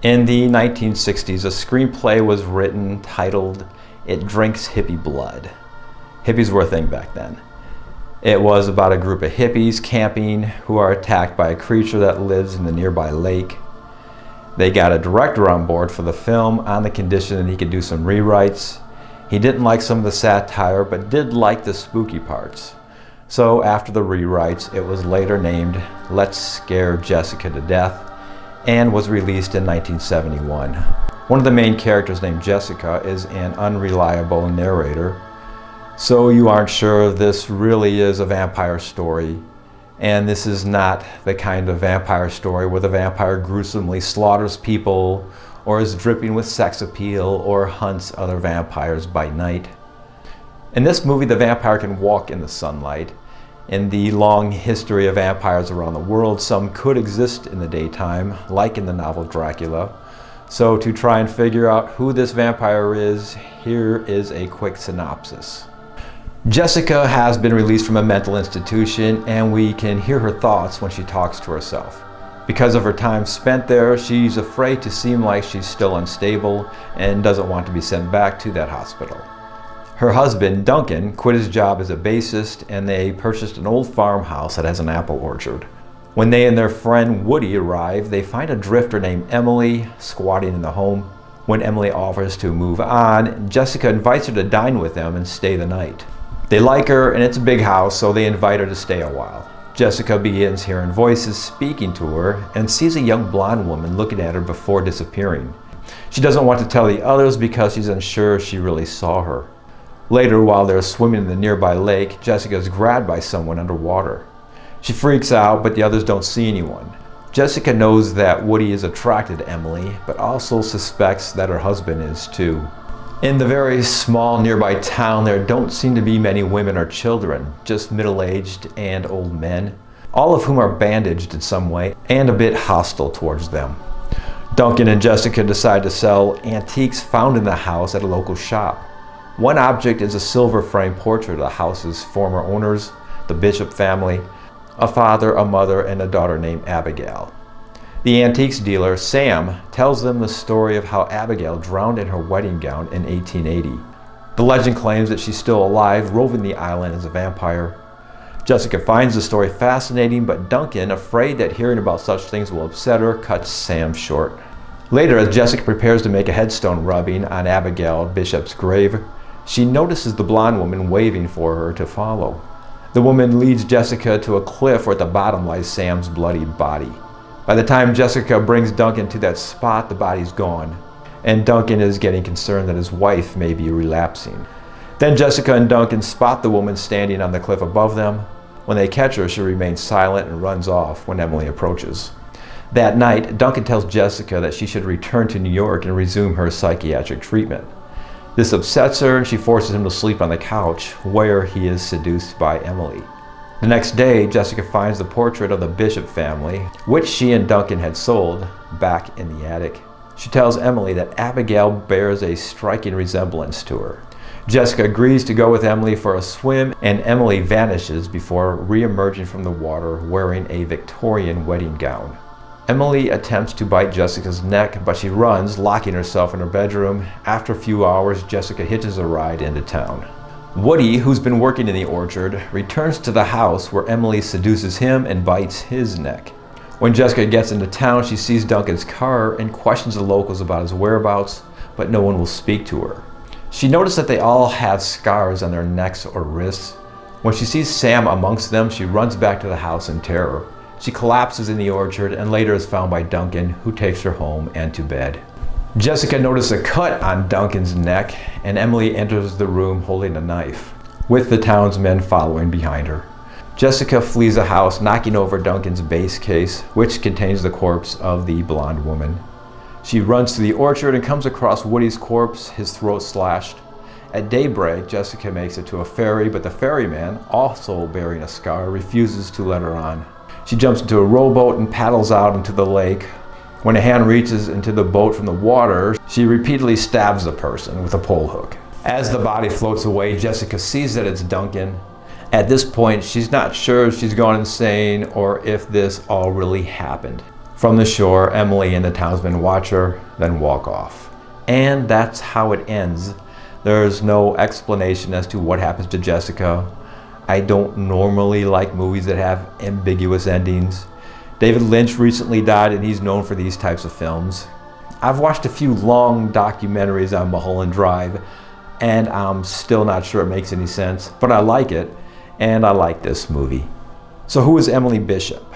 In the 1960s, a screenplay was written titled It Drinks Hippie Blood. Hippies were a thing back then. It was about a group of hippies camping who are attacked by a creature that lives in the nearby lake. They got a director on board for the film on the condition that he could do some rewrites. He didn't like some of the satire, but did like the spooky parts. So after the rewrites, it was later named Let's Scare Jessica to Death and was released in 1971. One of the main characters, named Jessica, is an unreliable narrator, so you aren't sure if this really is a vampire story. And this is not the kind of vampire story where the vampire gruesomely slaughters people or is dripping with sex appeal or hunts other vampires by night. In this movie, the vampire can walk in the sunlight. In the long history of vampires around the world, some could exist in the daytime, like in the novel Dracula. So to try and figure out who this vampire is, here is a quick synopsis. Jessica has been released from a mental institution, and we can hear her thoughts when she talks to herself. Because of her time spent there, she's afraid to seem like she's still unstable and doesn't want to be sent back to that hospital. Her husband, Duncan, quit his job as a bassist, and they purchased an old farmhouse that has an apple orchard. When they and their friend Woody arrive, they find a drifter named Emily squatting in the home. When Emily offers to move on, Jessica invites her to dine with them and stay the night. They like her, and it's a big house, so they invite her to stay a while. Jessica begins hearing voices speaking to her and sees a young blonde woman looking at her before disappearing. She doesn't want to tell the others because she's unsure she really saw her. Later, while they're swimming in the nearby lake, Jessica is grabbed by someone underwater. She freaks out, but the others don't see anyone. Jessica knows that Woody is attracted to Emily, but also suspects that her husband is too. In the very small nearby town, there don't seem to be many women or children, just middle-aged and old men, all of whom are bandaged in some way and a bit hostile towards them. Duncan and Jessica decide to sell antiques found in the house at a local shop. One object is a silver-framed portrait of the house's former owners, the Bishop family, a father, a mother, and a daughter named Abigail. The antiques dealer, Sam, tells them the story of how Abigail drowned in her wedding gown in 1880. The legend claims that she's still alive, roving the island as a vampire. Jessica finds the story fascinating, but Duncan, afraid that hearing about such things will upset her, cuts Sam short. Later, as Jessica prepares to make a headstone rubbing on Abigail Bishop's grave, she notices the blonde woman waving for her to follow. The woman leads Jessica to a cliff where at the bottom lies Sam's bloody body. By the time Jessica brings Duncan to that spot, the body's gone, and Duncan is getting concerned that his wife may be relapsing. Then Jessica and Duncan spot the woman standing on the cliff above them. When they catch her, she remains silent and runs off when Emily approaches. That night, Duncan tells Jessica that she should return to New York and resume her psychiatric treatment. This upsets her, and she forces him to sleep on the couch, where he is seduced by Emily. The next day, Jessica finds the portrait of the Bishop family, which she and Duncan had sold, back in the attic. She tells Emily that Abigail bears a striking resemblance to her. Jessica agrees to go with Emily for a swim, and Emily vanishes before re-emerging from the water wearing a Victorian wedding gown. Emily attempts to bite Jessica's neck, but she runs, locking herself in her bedroom. After a few hours, Jessica hitches a ride into town. Woody, who's been working in the orchard, returns to the house where Emily seduces him and bites his neck. When Jessica gets into town, she sees Duncan's car and questions the locals about his whereabouts, but no one will speak to her. She notices that they all have scars on their necks or wrists. When she sees Sam amongst them, she runs back to the house in terror. She collapses in the orchard and later is found by Duncan, who takes her home and to bed. Jessica notices a cut on Duncan's neck, and Emily enters the room holding a knife, with the townsmen following behind her. Jessica flees the house, knocking over Duncan's bass case, which contains the corpse of the blonde woman. She runs to the orchard and comes across Woody's corpse, his throat slashed. At daybreak, Jessica makes it to a ferry, but the ferryman, also bearing a scar, refuses to let her on. She jumps into a rowboat and paddles out into the lake. When a hand reaches into the boat from the water, she repeatedly stabs the person with a pole hook. As the body floats away, Jessica sees that it's Duncan. At this point, she's not sure if she's gone insane or if this all really happened. From the shore, Emily and the townsmen watch her, then walk off. And that's how it ends. There's no explanation as to what happens to Jessica. I don't normally like movies that have ambiguous endings. David Lynch recently died, and he's known for these types of films. I've watched a few long documentaries on Mulholland Drive, and I'm still not sure it makes any sense, but I like it, and I like this movie. So who is Emily Bishop?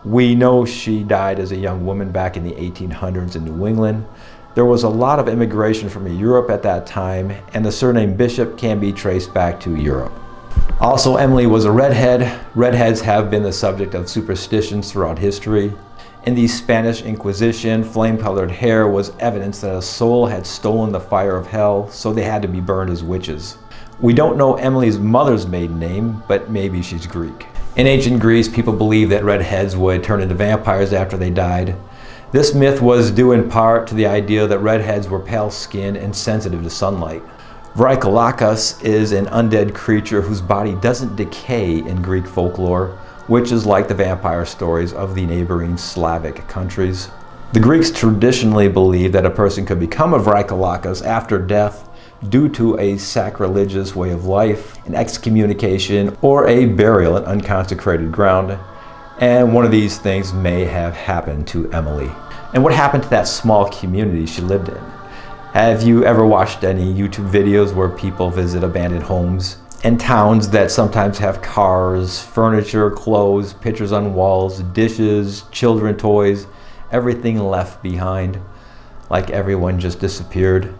We know she died as a young woman back in the 1800s in New England. There was a lot of immigration from Europe at that time, and the surname Bishop can be traced back to Europe. Also, Emily was a redhead. Redheads have been the subject of superstitions throughout history. In the Spanish Inquisition, flame-colored hair was evidence that a soul had stolen the fire of hell, so they had to be burned as witches. We don't know Emily's mother's maiden name, but maybe she's Greek. In ancient Greece, people believed that redheads would turn into vampires after they died. This myth was due in part to the idea that redheads were pale-skinned and sensitive to sunlight. Vrykolakas is an undead creature whose body doesn't decay in Greek folklore, which is like the vampire stories of the neighboring Slavic countries. The Greeks traditionally believed that a person could become a Vrykolakas after death due to a sacrilegious way of life, an excommunication, or a burial in unconsecrated ground. And one of these things may have happened to Emily. And what happened to that small community she lived in? Have you ever watched any YouTube videos where people visit abandoned homes and towns that sometimes have cars, furniture, clothes, pictures on walls, dishes, children toys, everything left behind, like everyone just disappeared?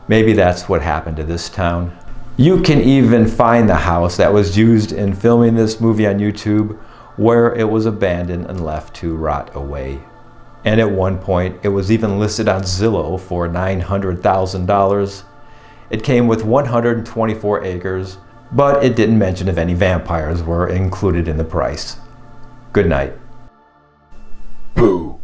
Maybe that's what happened to this town. You can even find the house that was used in filming this movie on YouTube, where it was abandoned and left to rot away. And at one point, it was even listed on Zillow for $900,000. It came with 124 acres, but it didn't mention if any vampires were included in the price. Good night. Boo.